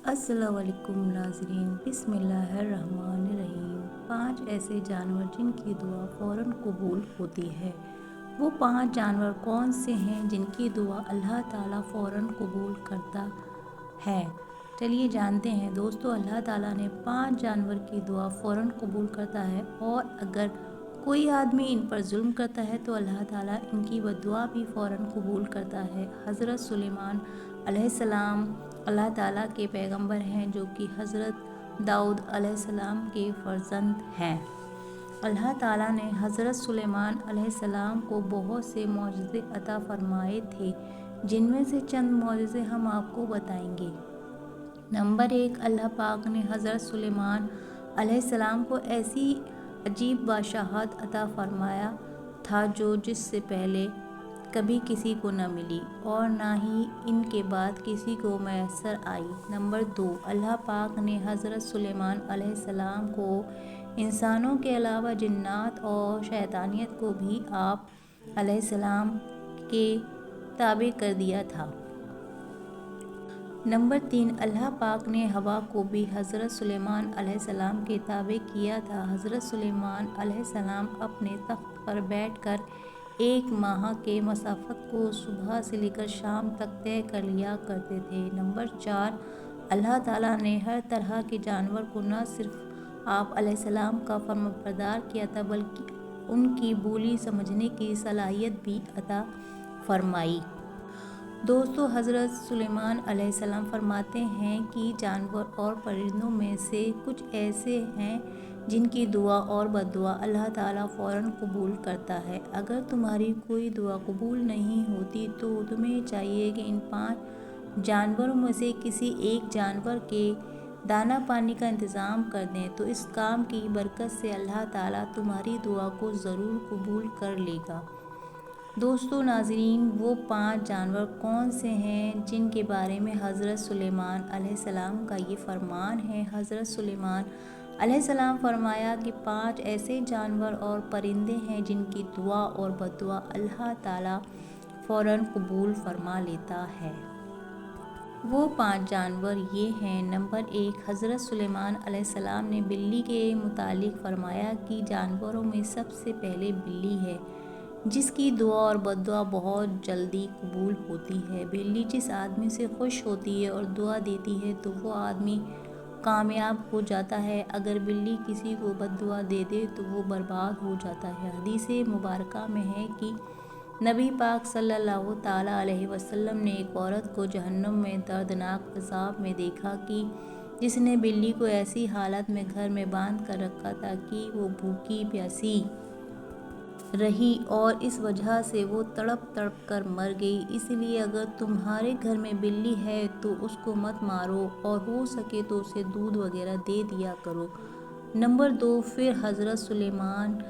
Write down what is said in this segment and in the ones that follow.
अस्सलाम वालेकुम नाज़रीन, बिस्मिल्लाहिर्रहमानिर्रहीम। 5 ऐसे जानवर जिनकी दुआ फ़ौरन कबूल होती है। वो 5 जानवर कौन से हैं जिनकी दुआ अल्लाह ताला फ़ौरन कबूल करता है? चलिए जानते हैं दोस्तों। अल्लाह ताला ने 5 जानवर की दुआ फ़ौरन कबूल करता है, और अगर कोई आदमी इन पर जुल्म करता है तो अल्लाह ताला इनकी बद्दुआ भी फ़ौरन कबूल करता है। हज़रत सुलेमान अलैहिस्सलाम अल्लाह ताला के पैगंबर हैं, जो कि हज़रत दाऊद अलैहिस्सलाम के फ़र्जंद हैं। अल्लाह ताला ने हज़रत सुलेमान अलैहिस्सलाम को बहुत से मौजज़े अता फ़रमाए थे, जिनमें से चंद मौजज़े हम आपको बताएंगे। नंबर 1, अल्लाह पाक ने हज़रत सुलेमान अलैहिस्सलाम को ऐसी अजीब बादशाहत अता फ़रमाया था जो जिससे पहले कभी किसी को न मिली और ना ही इनके बाद किसी को मैसर आई। नंबर 2, अल्लाह पाक ने हज़रत सुलेमान अलैहिस्सलाम को इंसानों के अलावा जिन्नात और शैतानियत को भी आप अलैहिस्सलाम के ताबे कर दिया था। नंबर 3, अल्लाह पाक ने हवा को भी हज़रत सुलेमान अलैहिस्सलाम के ताबे किया था। हज़रत सुलेमान अलैहिस्सलाम अपने तख्त पर बैठकर 1 माह के मसाफ़त को सुबह से लेकर शाम तक तय कर लिया करते थे। नंबर 4, अल्लाह ताला ने हर तरह के जानवर को न सिर्फ आप अलैहिस्सलाम का फर्माबरदार किया था, बल्कि उनकी बोली समझने की सलाहियत भी अता फ़रमाई। दोस्तों, हज़रत सुलेमान अलैहिस्सलाम फरमाते हैं कि जानवर और परिंदों में से कुछ ऐसे हैं जिनकी दुआ और बद्दुआ अल्लाह ताला फ़ौरन कबूल करता है। अगर तुम्हारी कोई दुआ कबूल नहीं होती तो तुम्हें चाहिए कि इन 5 जानवरों में से किसी एक जानवर के दाना पानी का इंतज़ाम कर दें, तो इस काम की बरकत से अल्लाह ताला तुम्हारी दुआ को ज़रूर कबूल कर लेगा। दोस्तों नाज़रीन, वो 5 जानवर कौन से हैं जिनके बारे में हज़रत सुलेमान अलैहिस्सलाम का ये फरमान है। हज़रत सुलेमान अलैहिस्सलाम फरमाया कि 5 ऐसे जानवर और परिंदे हैं जिनकी दुआ और बद्दुआ अल्लाह ताला फ़ौरन कबूल फरमा लेता है। वो 5 जानवर ये हैं। नंबर 1, हज़रत सुलेमान अलैहिस्सलाम ने बिल्ली के मुतालिक फरमाया कि जानवरों में सबसे पहले बिल्ली है, जिसकी दुआ और बद्दुआ बहुत जल्दी कबूल होती है। बिल्ली जिस आदमी से खुश होती है और दुआ देती है तो वो आदमी कामयाब हो जाता है। अगर बिल्ली किसी को बद्दुआ दे दे तो वो बर्बाद हो जाता है। हदीस मुबारका में है कि नबी पाक सल्लल्लाहु ताला अलैहि वसल्लम ने एक औरत को जहन्नुम में दर्दनाक अज़ाब में देखा कि जिसने बिल्ली को ऐसी हालत में घर में बांध कर रखा था कि वो भूखी प्यासी रही और इस वजह से वो तड़प तड़प कर मर गई। इसलिए अगर तुम्हारे घर में बिल्ली है तो उसको मत मारो, और हो सके तो उसे दूध वगैरह दे दिया करो। नंबर 2, फिर हज़रत सुलेमान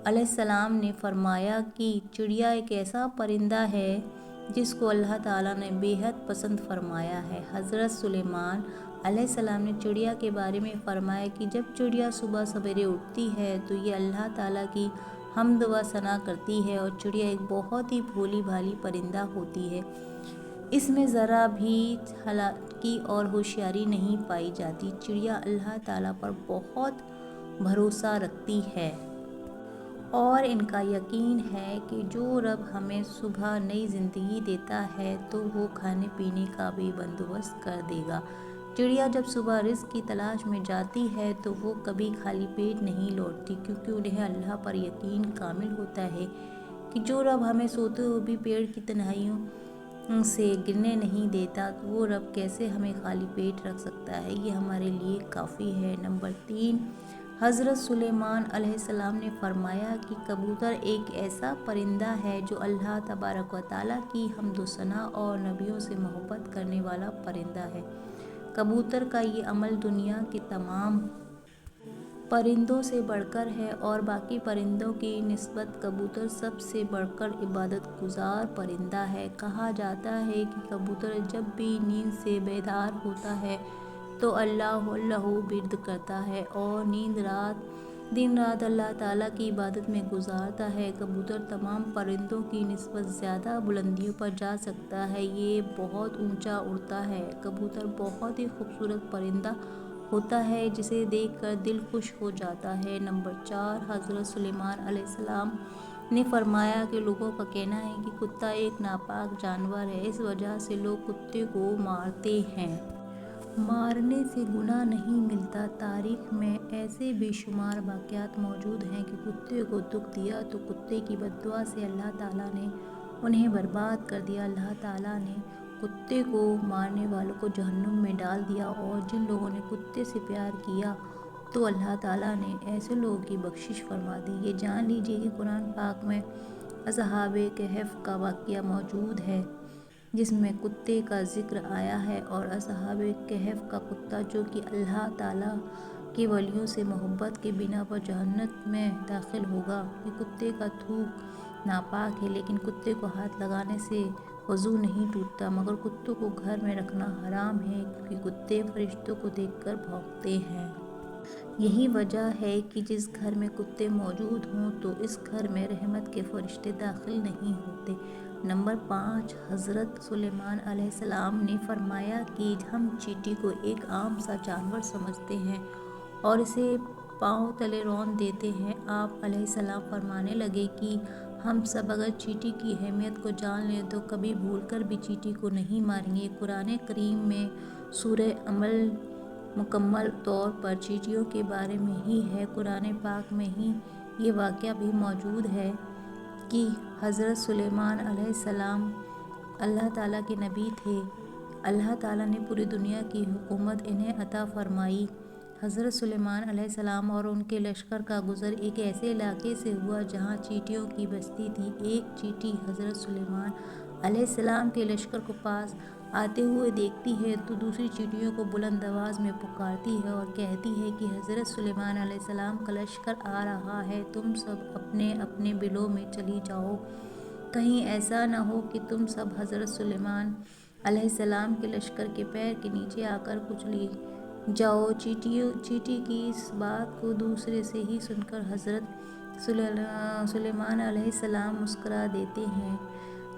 अलैहिस्सलाम ने फरमाया कि चिड़िया एक ऐसा परिंदा है जिसको अल्लाह ताला ने बेहद पसंद फरमाया है। हज़रत सुलेमान अलैहिस्सलाम ने चिड़िया के बारे में फरमाया कि जब चिड़िया सुबह सवेरे उठती है तो ये अल्लाह ताला की हम्द व सना करती है, और चिड़िया एक बहुत ही भोली भाली परिंदा होती है। इसमें ज़रा भी चालाकी और होशियारी नहीं पाई जाती। चिड़िया अल्लाह ताला पर बहुत भरोसा रखती है और इनका यकीन है कि जो रब हमें सुबह नई ज़िंदगी देता है तो वो खाने पीने का भी बंदोबस्त कर देगा। चिड़िया जब सुबह रिज़्क की तलाश में जाती है तो वो कभी खाली पेट नहीं लौटती, क्योंकि उन्हें अल्लाह पर यकीन कामिल होता है कि जो रब हमें सोते हुए भी पेड़ की तन्हाइयों से गिरने नहीं देता, तो वो रब कैसे हमें खाली पेट रख सकता है। ये हमारे लिए काफ़ी है। नंबर 3, हज़रत सुलेमान अलैहिस्सलाम ने फरमाया कि कबूतर एक ऐसा परिंदा है जो अल्लाह तबारक व तआला की हम्द व सना और नबियों से मोहब्बत करने वाला परिंदा है। कबूतर का ये अमल दुनिया के तमाम परिंदों से बढ़कर है, और बाकी परिंदों की निस्बत कबूतर सबसे बढ़कर इबादत गुजार परिंदा है। कहा जाता है कि कबूतर जब भी नींद से बेदार होता है तो अल्लाह अल्लाह बिर्द करता है, और नींद रात دن رات اللہ تعالیٰ کی عبادت میں گزارتا ہے۔ کبوتر تمام پرندوں کی نسبت زیادہ بلندیوں پر جا سکتا ہے، یہ بہت اونچا اڑتا ہے۔ کبوتر بہت ہی خوبصورت پرندہ ہوتا ہے جسے دیکھ کر دل خوش ہو جاتا ہے۔ نمبر 4، حضرت سلیمان علیہ السلام نے فرمایا کہ لوگوں کا کہنا ہے کہ کتا ایک ناپاک جانور ہے، اس وجہ سے لوگ کتے کو مارتے ہیں۔ مارنے سے گناہ نہیں ملتا۔ تاریخ میں ایسے بے شمار واقعات موجود ہیں کہ کتے کو دکھ دیا تو کتے کی بد دعا سے اللہ تعالیٰ نے انہیں برباد کر دیا۔ اللہ تعالیٰ نے کتے کو مارنے والوں کو جہنم میں ڈال دیا، اور جن لوگوں نے کتے سے پیار کیا تو اللہ تعالیٰ نے ایسے لوگوں کی بخشش فرما دی۔ یہ جان لیجیے کہ قرآن پاک میں اصحاب کہف کا واقعہ موجود ہے جس میں کتے کا ذکر آیا ہے، اور اصحاب کہف کا کتا جو کہ اللہ تعالیٰ کے ولیوں سے محبت کے بنا پر جہنم میں داخل ہوگا۔ یہ کتے کا تھوک ناپاک ہے، لیکن کتے کو ہاتھ لگانے سے وضو نہیں ٹوٹتا، مگر کتوں کو گھر میں رکھنا حرام ہے کیونکہ کتے فرشتوں کو دیکھ کر بھونکتے ہیں۔ یہی وجہ ہے کہ جس گھر میں کتے موجود ہوں تو اس گھر میں رحمت کے فرشتے داخل نہیں ہوتے۔ نمبر 5، حضرت سلیمان علیہ السلام نے فرمایا کہ ہم چیونٹی کو ایک عام سا جانور سمجھتے ہیں اور اسے پاؤں تلے رون دیتے ہیں۔ آپ علیہ السلام فرمانے لگے کہ ہم سب اگر چیونٹی کی اہمیت کو جان لیں تو کبھی بھول کر بھی چیونٹی کو نہیں ماریں گے۔ قرآن کریم میں سورہ النمل مکمل طور پر چیونٹیوں کے بارے میں ہی ہے۔ قرآن پاک میں ہی یہ واقعہ بھی موجود ہے کہ حضرت سلیمان علیہ السلام اللہ تعالیٰ کے نبی تھے۔ اللہ تعالیٰ نے پوری دنیا کی حکومت انہیں عطا فرمائی۔ حضرت سلیمان علیہ السلام اور ان کے لشکر کا گزر ایک ایسے علاقے سے ہوا جہاں چیونٹیوں کی بستی تھی۔ ایک چیونٹی حضرت سلیمان علیہ السلام کے لشکر کو پاس آتے ہوئے دیکھتی ہے تو دوسری چیونٹیوں کو بلند آواز میں پکارتی ہے اور کہتی ہے کہ حضرت سلیمان علیہ السلام کا لشکر آ رہا ہے، تم سب اپنے اپنے بلوں میں چلی جاؤ، کہیں ایسا نہ ہو کہ تم سب حضرت سلیمان علیہ السلام کے لشکر کے پیر کے نیچے آ کر کچلی جاؤ۔ چیونٹی کی اس بات کو دوسرے سے ہی سن کر حضرت سلیمان علیہ السلام مسکرا دیتے ہیں۔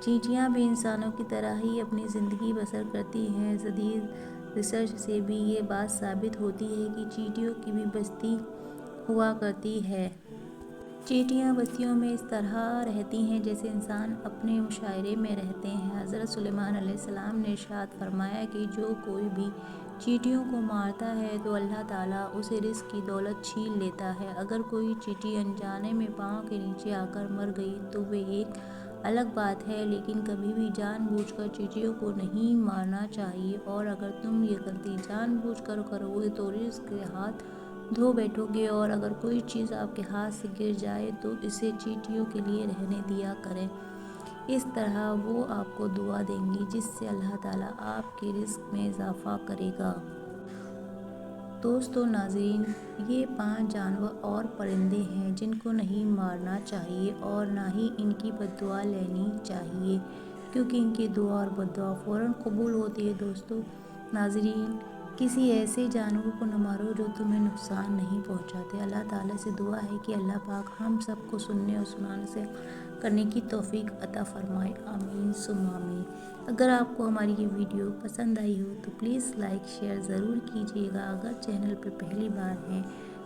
چیونٹیاں بھی انسانوں کی طرح ہی اپنی زندگی بسر کرتی ہیں۔ جدید ریسرچ سے بھی یہ بات ثابت ہوتی ہے کہ چیونٹیوں کی بھی بستی ہوا کرتی ہے۔ چیونٹیاں بستیوں میں اس طرح رہتی ہیں جیسے انسان اپنے معاشرے میں رہتے ہیں۔ حضرت سلیمان علیہ السلام نے ارشاد فرمایا کہ جو کوئی بھی چیونٹیوں کو مارتا ہے تو اللہ تعالیٰ اسے رزق کی دولت چھین لیتا ہے۔ اگر کوئی چیونٹی انجانے میں پاؤں کے نیچے آ کر مر گئی تو وہ ایک الگ بات ہے، لیکن کبھی بھی جان بوجھ کر چیونٹیوں کو نہیں مارنا چاہیے، اور اگر تم یہ غلطی جان بوجھ کر کرو گے تو رزق کے ہاتھ دھو بیٹھو گے، اور اگر کوئی چیز آپ کے ہاتھ سے گر جائے تو اسے چیونٹیوں کے لیے رہنے دیا کریں، اس طرح وہ آپ کو دعا دیں گی جس سے اللہ تعالیٰ آپ کے رزق میں اضافہ کرے گا۔ دوستو ناظرین، یہ 5 جانور اور پرندے ہیں جن کو نہیں مارنا چاہیے اور نہ ہی ان کی بد دعا لینی چاہیے، کیونکہ ان کی دعا اور بد دعا فوراً قبول ہوتی ہے۔ دوستو ناظرین، کسی ایسے جانور کو نہ مارو جو تمہیں نقصان نہیں پہنچاتے۔ اللہ تعالیٰ سے دعا ہے کہ اللہ پاک ہم سب کو سننے اور سنانے سے کرنے کی توفیق عطا فرمائے، آمین ثم آمین۔ اگر آپ کو ہماری یہ ویڈیو پسند آئی ہو تو پلیز لائک شیئر ضرور کیجیے گا۔ اگر چینل پر پہلی بار ہیں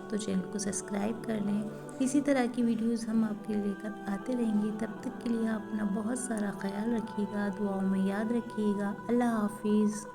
تو چینل کو سبسکرائب کر لیں۔ اسی طرح کی ویڈیوز ہم آپ کے لے کر آتے رہیں گے۔ تب تک کے لیے آپ اپنا بہت سارا خیال رکھیے گا، دعاؤں میں یاد رکھیے گا۔ اللہ حافظ۔